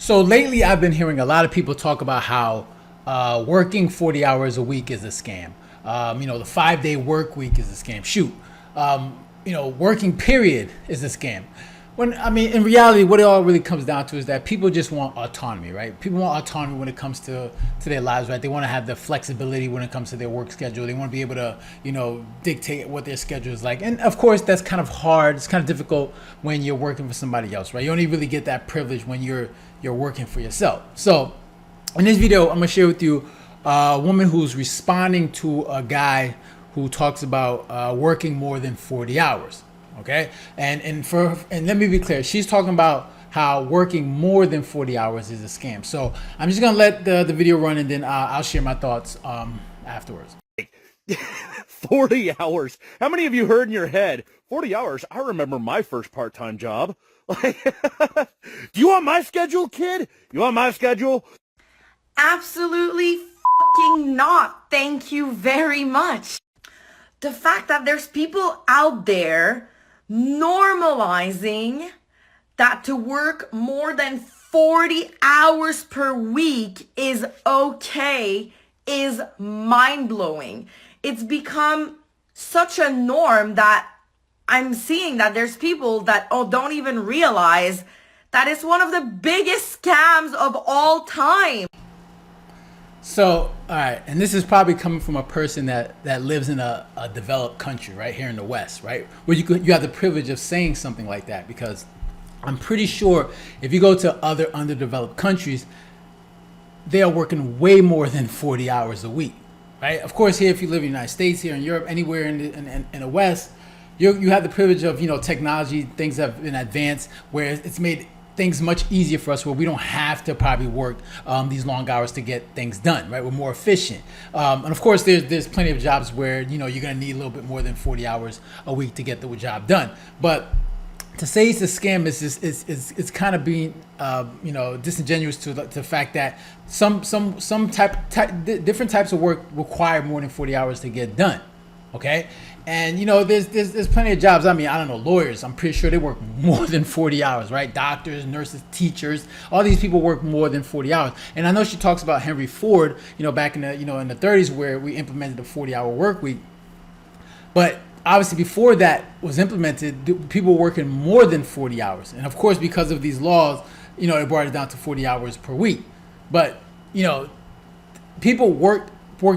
So lately, I've been hearing a lot of people talk about how working 40 hours a week is a scam. The 5 day work week is a scam. Shoot, working period is a scam. When I mean, in reality, what it all really comes down to is that people just want autonomy, right? People want autonomy when it comes to their lives, right? They want to have the flexibility when it comes to their work schedule. They want to be able to, dictate what their schedule is like. And of course, that's kind of hard. It's kind of difficult when you're working for somebody else, right? You only really get that privilege when you're working for yourself. So, in this video, I'm gonna share with you a woman who's responding to a guy who talks about working more than 40 hours. Okay, and let me be clear. She's talking about how working more than 40 hours is a scam. So I'm just gonna let the video run, and then I'll share my thoughts afterwards. 40 hours. How many of you heard in your head, 40 hours? I remember my first part-time job. Like, do you want my schedule, kid? You want my schedule? Absolutely fucking not. Thank you very much. The fact that there's people out there normalizing that to work more than 40 hours per week is okay is mind-blowing. It's become such a norm that I'm seeing that there's people that don't even realize that it's one of the biggest scams of all time. So, all right, and this is probably coming from a person that lives in a developed country, right here in the West, right, where you have the privilege of saying something like that, because I'm pretty sure if you go to other underdeveloped countries, they are working way more than 40 hours a week, right? Of course, here if you live in the United States, here in Europe, anywhere in the West, you have the privilege of technology, things have been advanced where it's made things much easier for us, where we don't have to probably work these long hours to get things done, right? We're more efficient. And of course, there's plenty of jobs where, you're gonna need a little bit more than 40 hours a week to get the job done. But to say it's a scam is kind of being, disingenuous to the fact that some different types of work require more than 40 hours to get done. Okay. And there's plenty of jobs. I mean, I don't know, lawyers, I'm pretty sure they work more than 40 hours, right? Doctors, nurses, teachers, all these people work more than 40 hours. And I know she talks about Henry Ford, back in the, in the 30s, where we implemented the 40-hour work week. But obviously before that was implemented, people were working more than 40 hours. And of course, because of these laws, it brought it down to 40 hours per week. But, people work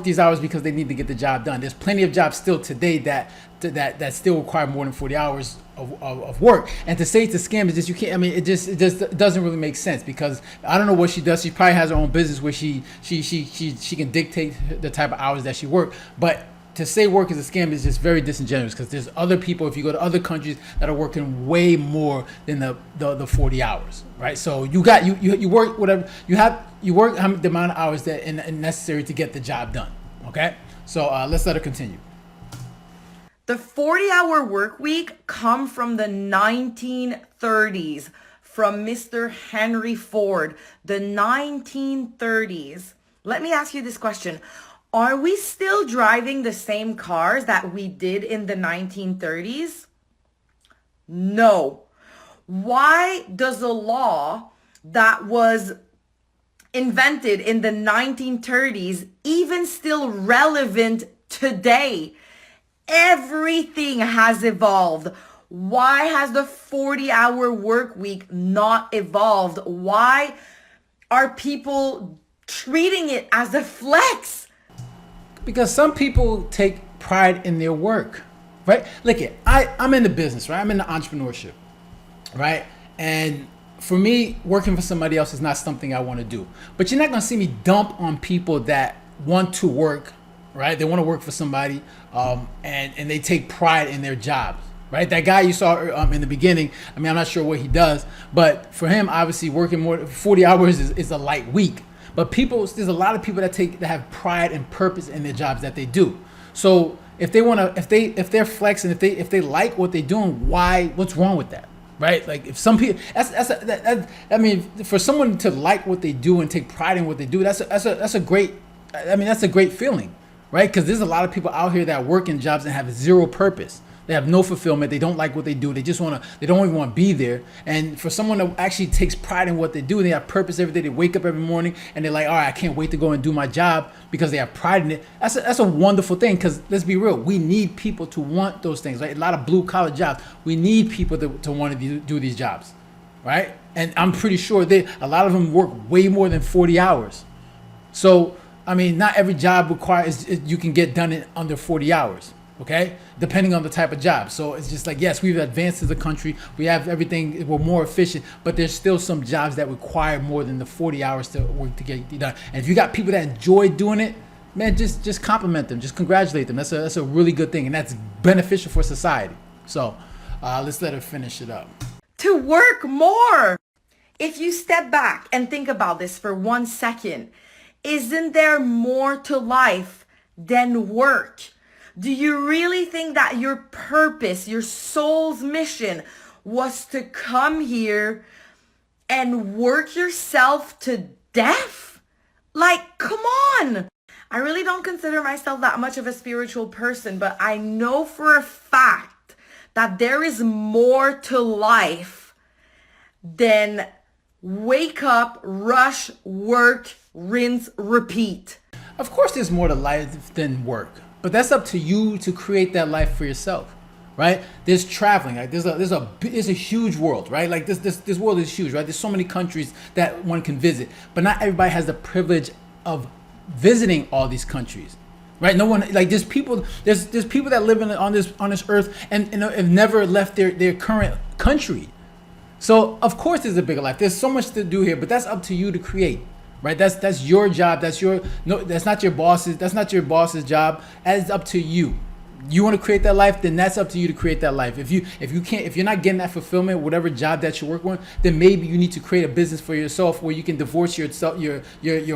these hours because they need to get the job done. There's plenty of jobs still today that still require more than 40 hours of work. And to say it's a scam is just, you can't, I mean, it just doesn't really make sense, because I don't know what she does. She probably has her own business where she can dictate the type of hours that she works. But to say work is a scam is just very disingenuous, because there's other people, if you go to other countries, that are working way more than the 40 hours, right? So you work whatever you work the amount of hours that are necessary to get the job done. Okay, so let's let her continue. The 40-hour work week come from the 1930s, from Mr. Henry Ford, the 1930s. Let me ask you this question. Are we still driving the same cars that we did in the 1930s? No. Why does a law that was invented in the 1930s even still relevant today? Everything has evolved. Why has the 40-hour work week not evolved? Why are people treating it as a flex? Because some people take pride in their work, right? Look, I'm in the business, right? I'm in the entrepreneurship, right? And for me, working for somebody else is not something I want to do. But you're not going to see me dump on people that want to work, right? They want to work for somebody, and they take pride in their jobs, right? That guy you saw in the beginning, I mean, I'm not sure what he does, but for him, obviously, working more 40 hours is a light week. But there's a lot of people that have pride and purpose in their jobs that they do. So if they're flexing, if they like what they're doing, what's wrong with that, right? Like, if some people, I mean, for someone to like what they do and take pride in what they do, that's a great feeling, right? Because there's a lot of people out here that work in jobs and have zero purpose. They have no fulfillment. They don't like what they do. They don't even want to be there. And for someone that actually takes pride in what they do, and they have purpose every day. They wake up every morning and they're like, all right, I can't wait to go and do my job because they have pride in it. That's a wonderful thing, because let's be real. We need people to want those things, right? A lot of blue collar jobs. We need people to want to do these jobs, right? And I'm pretty sure a lot of them work way more than 40 hours. So, I mean, not every job you can get done in under 40 hours, okay? Depending on the type of job. So it's just like, yes, we've advanced as a country. We have everything, we're more efficient, but there's still some jobs that require more than the 40 hours to work to get done. And if you got people that enjoy doing it, man, just compliment them, just congratulate them. That's a really good thing, and that's beneficial for society. So let's let her finish it up. To work more. If you step back and think about this for 1 second, isn't there more to life than work? Do you really think that your purpose, your soul's mission was to come here and work yourself to death? Like, come on. I really don't consider myself that much of a spiritual person, but I know for a fact that there is more to life than wake up, rush, work, rinse, repeat. Of course there's more to life than work, but that's up to you to create that life for yourself, right? There's traveling, like there's a huge world, right? Like this world is huge, right? There's so many countries that one can visit, but not everybody has the privilege of visiting all these countries, right? No one, like there's people that live on this earth and have never left their current country. So of course there's a bigger life. There's so much to do here, but that's up to you to create, right? That's your job. That's not your boss's. That's not your boss's job. It's up to you. You want to create that life, then that's up to you to create that life. If you're not getting that fulfillment, whatever job that you're working on, then maybe you need to create a business for yourself where you can divorce your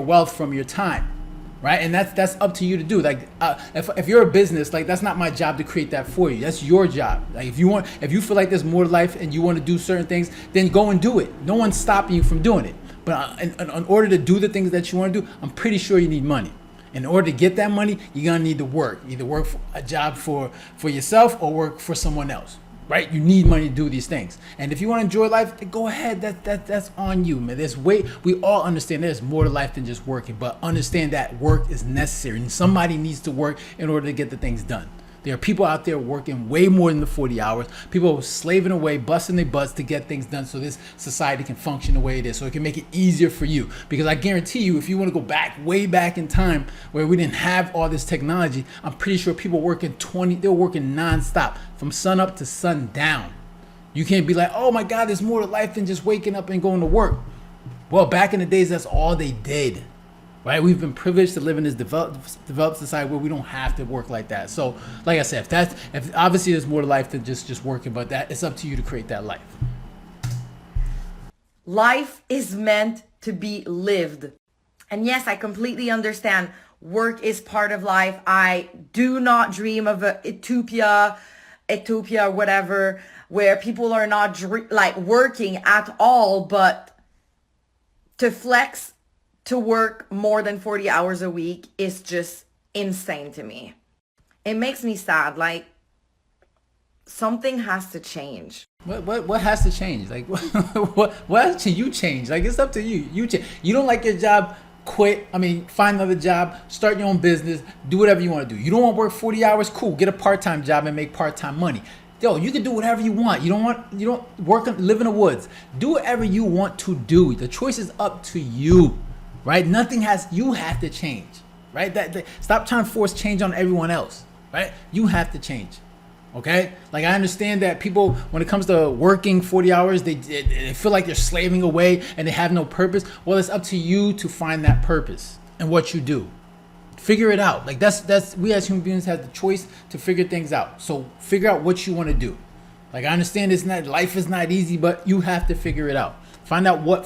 wealth from your time. Right, and that's up to you to do. Like, if you're a business, like that's not my job to create that for you. That's your job. Like, if you feel like there's more to life and you want to do certain things, then go and do it. No one's stopping you from doing it. But in order to do the things that you want to do, I'm pretty sure you need money. In order to get that money, you're gonna need to work. Either work for a job for yourself or work for someone else. Right? You need money to do these things. And if you want to enjoy life, then go ahead. That's on you, man. We all understand there's more to life than just working, but understand that work is necessary and somebody needs to work in order to get the things done. There are people out there working way more than the 40 hours. People are slaving away, busting their butts to get things done so this society can function the way it is, so it can make it easier for you. Because I guarantee you, if you want to go way back in time where we didn't have all this technology, I'm pretty sure people they're working nonstop from sun up to sun down. You can't be like, oh my God, there's more to life than just waking up and going to work. Well, back in the days, that's all they did. Right, we've been privileged to live in this developed society where we don't have to work like that. So, like I said, if obviously there's more to life than just working, but it's up to you to create that life. Life is meant to be lived, and yes, I completely understand. Work is part of life. I do not dream of a utopia, whatever, where people are not working at all, but to flex. To work more than 40 hours a week is just insane to me. It makes me sad. Like, something has to change. What has to change? Like, what has to you change? Like, it's up to you. You change. You don't like your job, quit. Find another job, start your own business, do whatever you want to do. You don't want to work 40 hours? Cool. Get a part-time job and make part-time money. Yo, you can do whatever you want. You don't live in the woods. Do whatever you want to do. The choice is up to you. Right? You have to change, right? Stop trying to force change on everyone else, right? You have to change, okay? Like, I understand that people, when it comes to working 40 hours, they feel like they're slaving away and they have no purpose. Well, it's up to you to find that purpose and what you do. Figure it out. Like, we as human beings have the choice to figure things out. So figure out what you want to do. Like, I understand life is not easy, but you have to figure it out. Find out what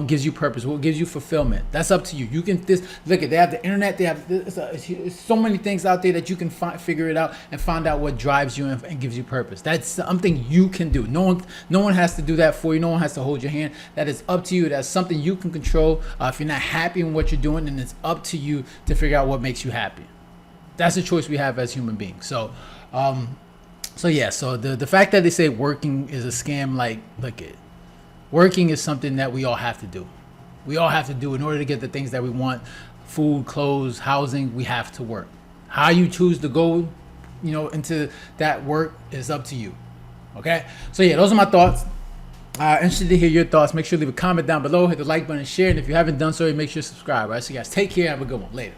gives you purpose, what gives you fulfillment. That's up to you. You can look at, they have the internet, they have so many things out there that you can figure it out and find out what drives you and gives you purpose. That's something you can do. No one has to do that for you. No one has to hold your hand. That is up to you. That's something you can control. If you're not happy in what you're doing, then it's up to you to figure out what makes you happy. That's the choice we have as human beings. So So yeah, so the fact that they say working is a scam, like, look it, working is something that we all have to do. We all have to do in order to get the things that we want: food, clothes, housing. We have to work. How you choose to go, into that work is up to you. Okay. So yeah, those are my thoughts. Interested to hear your thoughts. Make sure to leave a comment down below, hit the like button, and share. And if you haven't done so, make sure to subscribe. All right. So you guys take care. Have a good one. Later.